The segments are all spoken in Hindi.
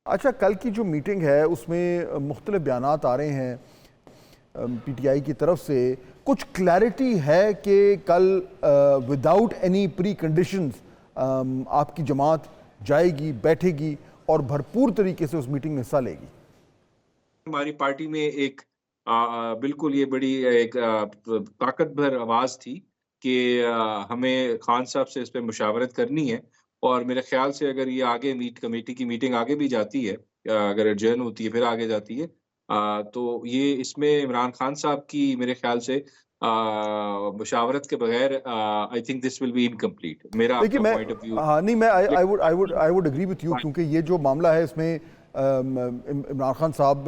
अच्छा, कल की जो मीटिंग है उसमें मुख्तलिफ बयानात आ रहे हैं पीटीआई की तरफ से। कुछ क्लैरिटी है कि कल विदाउट एनी प्री कंडीशंस आपकी जमात जाएगी, बैठेगी और भरपूर तरीके से उस मीटिंग में हिस्सा लेगी? हमारी पार्टी में एक बिल्कुल ये बड़ी एक ताकतवर आवाज़ थी कि हमें खान साहब से इस पे मुशावरत करनी है और मेरे ख़्याल से अगर ये आगे कमेटी की मीटिंग आगे भी जाती है, अगर एडजर्न होती है फिर आगे जाती है, तो ये इसमें इमरान खान साहब की मेरे ख़्याल से मुशावरत के बगैर I think this will be incomplete. मेरा देखिए, अपना मैं पॉइंट ऑफ व्यू। हाँ नहीं, मैं I would agree with you, क्योंकि ये जो मामला है इसमें इमरान खान साहब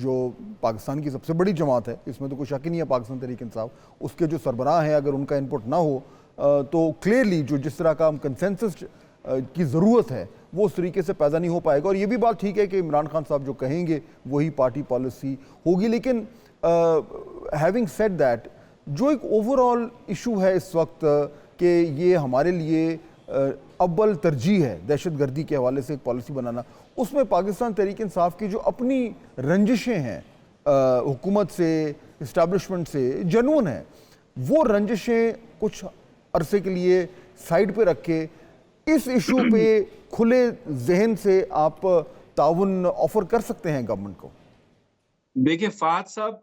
जो पाकिस्तान की सबसे बड़ी जमात है, इसमें तो कोई शक ही नहीं है, पाकिस्तान तहरीक इंसाफ, उसके जो सरबराह हैं, अगर उनका इनपुट ना हो तो क्लियरली जो जिस तरह का हम कंसेंसस की ज़रूरत है वो उस तरीके से पैदा नहीं हो पाएगा। और ये भी बात ठीक है कि इमरान खान साहब जो कहेंगे वही पार्टी पॉलिसी होगी। लेकिन हैविंग सेड दैट, जो एक ओवरऑल इशू है इस वक्त कि ये हमारे लिए अव्वल तरजीह है दहशतगर्दी के हवाले से एक पॉलिसी बनाना, उसमें पाकिस्तान तहरीक इंसाफ की जो अपनी रंजिशें हैं हुकूमत से, इस्टेब्लिशमेंट से जनून है, वो रंजिशें कुछ अरसे के लिए साइड पे रख के इस इशू पे खुले जहन से आप ताउन ऑफर कर सकते हैं गवर्नमेंट को। देखिए फ़ाद साहब,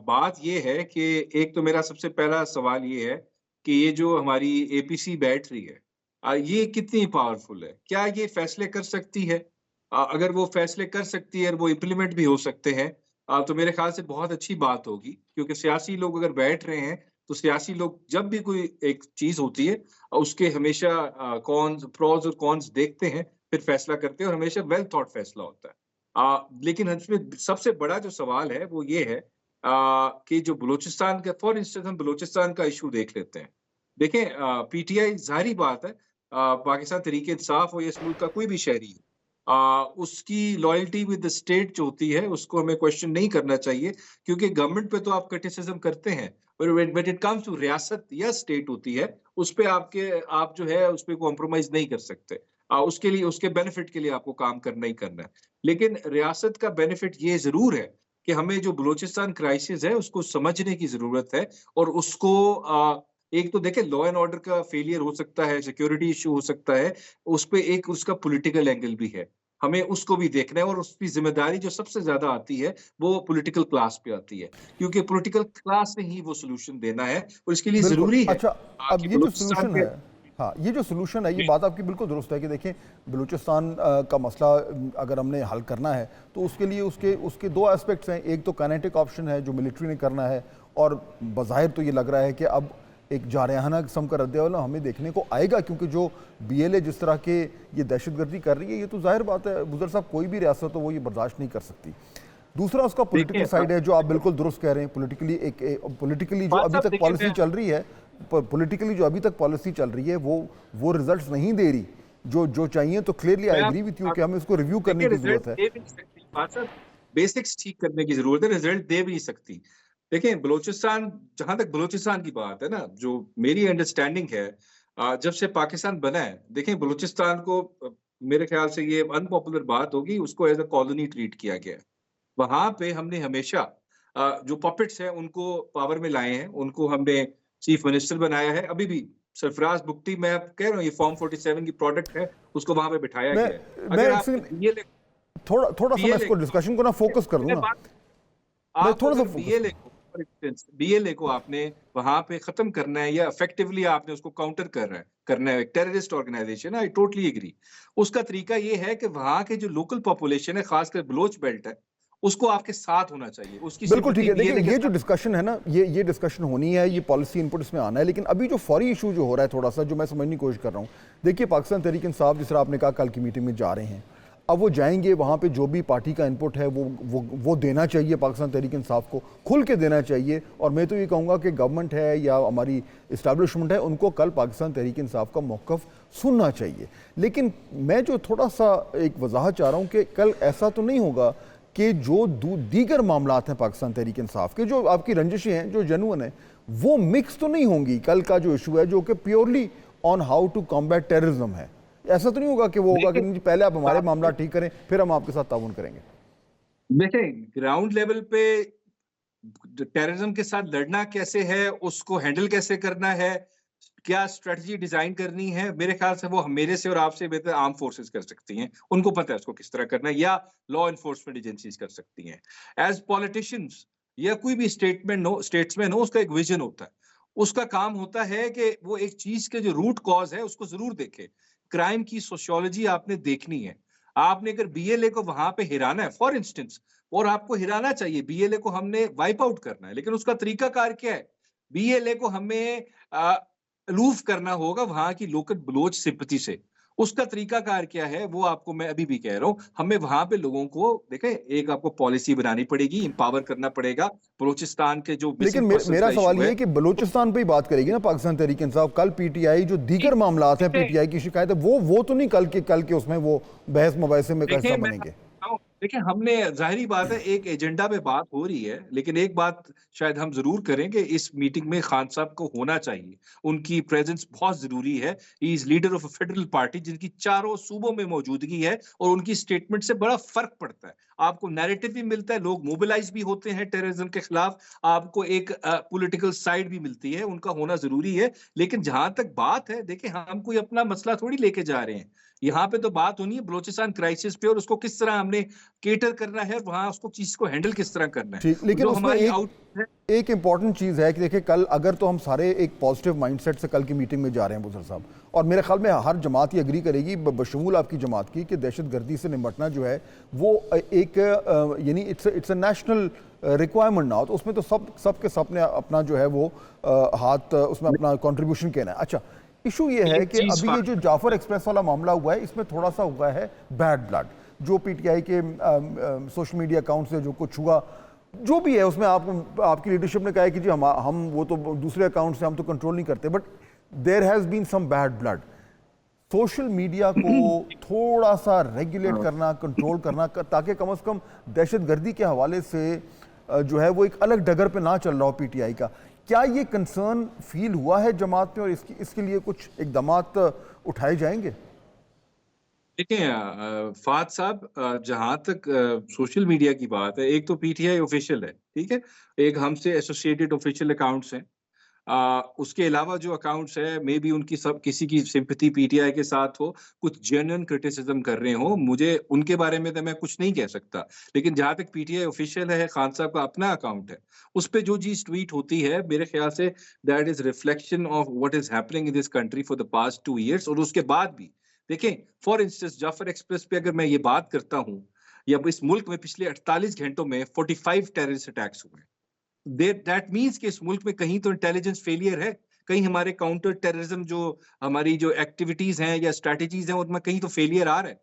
बात ये है कि एक तो मेरा सबसे पहला सवाल ये है कि ये जो हमारी एपीसी बैठ रही है, ये कितनी पावरफुल है? क्या ये फैसले कर सकती है? अगर वो फैसले कर सकती है और वो इम्प्लीमेंट भी हो सकते हैं, तो मेरे ख़्याल से बहुत अच्छी बात होगी, क्योंकि सियासी लोग अगर बैठ रहे हैं, तो सियासी लोग जब भी कोई एक चीज़ होती है, उसके हमेशा कॉन्स, प्रोस और कॉन्स देखते हैं, फिर फैसला करते हैं और हमेशा वेल थॉट फैसला होता है। लेकिन इसमें सबसे बड़ा जो सवाल है वो ये है कि जो बलूचिस्तान का, फॉर इंस्टेंस हम बलूचिस्तान का इशू देख लेते हैं। देखें, पीटीआई, ज़ाहिर पाकिस्तान तहरीक इंसाफ हो या इस मुल्क का कोई भी शहरी हो, उसकी लॉयल्टी विद द स्टेट जो होती है उसको हमें क्वेश्चन नहीं करना चाहिए, क्योंकि गवर्नमेंट पे तो आप क्रिटिसिज्म करते हैं, पर व्हेन इट कम्स टू रियासत या स्टेट होती है, उस पे आप जो है उस पे कॉम्प्रोमाइज़ नहीं कर सकते। उसके लिए, उसके बेनिफिट के लिए आपको काम करना ही करना है। लेकिन रियासत का बेनिफिट ये ज़रूर है कि हमें जो बलूचिस्तान क्राइसिस है उसको समझने की ज़रूरत है और उसको एक तो देखिए लॉ एंड ऑर्डर का फेलियर हो सकता है, सिक्योरिटी इश्यू हो सकता है, उसपे एक उसका पॉलिटिकल एंगल भी है। हमें उसको भी देखना है और उसकी ज़िम्मेदारी जो सबसे ज़्यादा आती है, वो पॉलिटिकल क्लास पे आती है, क्योंकि पॉलिटिकल क्लास ने ही वो सॉल्यूशन देना है और इसके लिए बिल्कुल। ज़रूरी है अच्छा, अब कि ये जो बलूचिस्तान सोल्यूशन के। है, हाँ ये जो सोल्यूशन है, ये बात आपकी बिल्कुल दुरुस्त है कि देखें, बलूचिस्तान का मसला अगर हमने हल करना है तो उसके लिए उसके उसके दो एस्पेक्ट्स हैं। एक तो काइनेटिक ऑप्शन है जो मिलिट्री ने करना है, और बज़ाहिर तो ये लग रहा है कि अब एक जारहाना किस्म का रद्द हमें देखने को आएगा, क्योंकि जो बीएलए जिस तरह के ये दहशतगर्दी कर रही है, ये तो जाहिर बात है बुज़र साहब, कोई भी रियासत हो वो ये बर्दाश्त नहीं कर सकती। दूसरा उसका पॉलिटिकल देखिए साइड है, जो आप बिल्कुल दुरुस्त कह रहे हैं, पॉलिटिकली पॉलिटिकली जो अभी तक पॉलिसी चल रही है, पॉलिटिकली जो अभी तक पॉलिसी चल रही है वो रिजल्ट्स नहीं दे रही जो जो चाहिए। तो clearly I agree with you कि हमें इसको रिव्यू करने की जरूरत है। बेसिक्स ठीक करने की जरूरत है, रिजल्ट दे भी नहीं सकती। देखिए बलूचिस्तान, जहां तक बलूचिस्तान की बात है ना, जो मेरी अंडरस्टैंडिंग है, जब से पाकिस्तान बना है, देखें बलूचिस्तान को, मेरे ख्याल से ये अनपॉपुलर बात होगी, उसको एज अ कॉलोनी ट्रीट किया गया है। वहां पे हमने हमेशा जो पपेट्स हैं उनको पावर में लाए हैं, उनको हमने चीफ मिनिस्टर बनाया है। अभी भी सरफराज बुगटी, मैं कह रहा हूँ, ये फॉर्म 47 की प्रोडक्ट है, उसको वहां पे बिठाया मैं गया है। मैं अगर एक आप सेकंड, बीएलए थोड़ा थोड़ा सा मैं बीएलए इसको डिस्कशन को ना फोकस कर दूं ना, मैं आप थोड़ा सा अगर फोकस बीएलए करूं। को, फॉर इंस्टेंस बीएलए को आपने वहां पे खत्म करना है या इफेक्टिवली आपने उसको काउंटर करना है, एक terrorist organisation, I totally agree. उसका तरीका ये है कि वहां के जो लोकल पॉपुलेशन है, खासकर बलोच बेल्ट है, उसको आपके साथ होना चाहिए, उसकी बिल्कुल ठीक सिंपैथी है। देखिए, बीएलए के ये जो साथ। डिस्कशन है ना, ये डिस्कशन होनी है, ये पॉलिसी इनपुट इसमें आना है। लेकिन अभी जो फौरी इशू जो हो रहा है, थोड़ा सा जो मैं समझने की कोशिश कर रहा हूँ, देखिए पाकिस्तान तहरीक इंसाफ, जिस तरह आपने कहा कल की मीटिंग में जा रहे हैं, अब वो जाएंगे वहाँ पे, जो भी पार्टी का इनपुट है वो देना चाहिए, पाकिस्तान तहरीक इंसाफ को खुल के देना चाहिए। और मैं तो ये कहूँगा कि गवर्नमेंट है या हमारी इस्टेब्लिशमेंट है, उनको कल पाकिस्तान तहरीक इंसाफ का मौक़िफ़ सुनना चाहिए। लेकिन मैं जो थोड़ा सा एक वजाहत चाह रहा हूँ कि कल ऐसा तो नहीं होगा कि जो दीगर मामलात हैं पाकिस्तान तहरीक इंसाफ के, जो आपकी रंजिशें हैं, जो जेन्युइन है, वो मिक्स तो नहीं होंगी। कल का जो इशू है, जो कि purely on how to combat terrorism है, ऐसा तो नहीं होगा कि वो होगा कि देखिए नहीं जी, पहले आप हमारे मामला आप- ठीक करें फिर हम आपके साथ ताउन करेंगे? देखिए ग्राउंड लेवल पे टेररिज्म के साथ लड़ना कैसे है, उसको हैंडल कैसे करना है, क्या स्ट्रेटजी डिजाइन करनी है, मेरे ख्याल से वो मेरे से और आपसे बेहतर आर्म फोर्सेस कर सकती हैं। उनको पता है उसको किस तरह करना है, या लॉ एनफोर्समेंट एजेंसीज कर सकती हैं। एज पॉलिटिशियंस या कोई भी स्टेट्समैन हो, उसका एक विजन होता है। उसका काम होता है कि वो एक चीज के जो रूट कॉज है उसको जरूर देखे। क्राइम की सोशियोलॉजी आपने देखनी है। आपने अगर बीएलए को वहां पे हिराना है फॉर इंस्टेंस, और आपको हिराना चाहिए, बीएलए को हमने वाइप आउट करना है, लेकिन उसका तरीकाकार क्या है? बीएलए को हमें अलूफ करना होगा वहां की लोकल बलोच सिंपैथी से। उसका तरीकाकार क्या है, वो आपको मैं अभी भी कह रहा हूँ। हमें वहां पे लोगों को देखें, एक आपको पॉलिसी बनानी पड़ेगी, एम्पावर करना पड़ेगा। बलूचिस्तान के जो लेकिन मिसिंग पर्सन मेरा का सवाल इशू ये है, है कि बलूचिस्तान पे ही बात करेगी ना पाकिस्तान तहरीक इंसाफ, कल पीटीआई जो दीगर मामलात हैं, देखिए पीटीआई की शिकायत है, वो तो नहीं कल के उसमें वो बहस मुबाहिसे में का हिस्सा देखिए मैं बनेंगे? बताऊं, देखिए हमने जाहिर बात है एक एजेंडा पे बात हो रही है, लेकिन एक बात शायद हम जरूर करेंगे, इस मीटिंग में खान साहब को होना चाहिए। उनकी प्रेजेंस बहुत जरूरी है। He is leader of a federal party जिनकी चारों सूबों में मौजूदगी है, और उनकी स्टेटमेंट से बड़ा फर्क पड़ता है। आपको नैरेटिव भी मिलता है, लोग मोबिलाइज भी होते हैं टेररिज्म के खिलाफ, आपको एक पॉलिटिकल साइड भी मिलती है। उनका होना जरूरी है। लेकिन जहां तक बात है, देखिए हम कोई अपना मसला थोड़ी लेके जा रहे हैं। यहाँ पे तो बात होनी है बलोचिस्तान क्राइसिस पे, और उसको किस तरह हमने केटर करना है, वहां उसको चीज को हैंडल किस तरह करना है। ठीक, लेकिन जो उसमें हमारी एक आउट है, एक इम्पॉर्टेंट चीज़ है कि देखिए कल अगर तो हम सारे एक पॉजिटिव माइंडसेट से कल की मीटिंग में जा रहे हैं बुजर साहब, और मेरे ख्याल में हर जमात ये एग्री करेगी बशमूल आपकी जमात की कि दहशतगर्दी से निपटना जो है वो एक यानी इट्स अ नेशनल रिक्वायरमेंट ना हो, तो उसमें तो सब के सब ने अपना जो है वो हाथ उसमें अपना कंट्रीब्यूशन कहना है। अच्छा, इशू ये है एक कि चीज अभी ये जो जाफर एक्सप्रेस वाला मामला हुआ है, इसमें थोड़ा सा हुआ है बैड ब्लड, जो पीटीआई के सोशल मीडिया अकाउंट से जो कुछ हुआ, जो भी है उसमें आपकी लीडरशिप ने कहा है कि जी हम वो तो दूसरे अकाउंट से हम तो कंट्रोल नहीं करते, but there has been some bad blood. Social media को थोड़ा सा रेगुलेट करना, कंट्रोल करना, ताकि कम से कम दहशतगर्दी के हवाले से जो है वो एक अलग डगर पे ना चल रहा हो पीटीआई का। क्या ये कंसर्न फील हुआ है जमात में, और इसके लिए कुछ इकदामात उठाए जाएंगे? देखिए फाद साहब, जहां तक सोशल मीडिया की बात है, एक तो पीटीआई ऑफिशियल है, ठीक है, एक हमसे एसोसिएटेड ऑफिशियल अकाउंट्स हैं। उसके अलावा जो अकाउंट्स है, मे बी उनकी सब किसी की सिंपैथी पीटीआई के साथ हो, कुछ जेन्युइन क्रिटिसिज्म कर रहे हो, मुझे उनके बारे में तो मैं कुछ नहीं कह सकता। लेकिन जहां तक पीटीआई ऑफिशियल है, खान साहब का अपना अकाउंट है, उस पे जो चीज ट्वीट होती है, मेरे ख्याल say that is reflection of what is happening in this country for the past 2 years. और उसके बाद भी देखें, फॉर इंस्टेंस जाफर एक्सप्रेस पे अगर मैं ये बात करता हूँ, या इस मुल्क में पिछले 48 घंटों में 45 टेररिस्ट अटैक्स हुए, दैट मीन्स कि इस मुल्क में कहीं तो इंटेलिजेंस फेलियर है, कहीं हमारे काउंटर टेररिज्म जो हमारी जो एक्टिविटीज हैं या स्ट्रेटजीज हैं, उनमें कहीं तो फेलियर आ रहा है।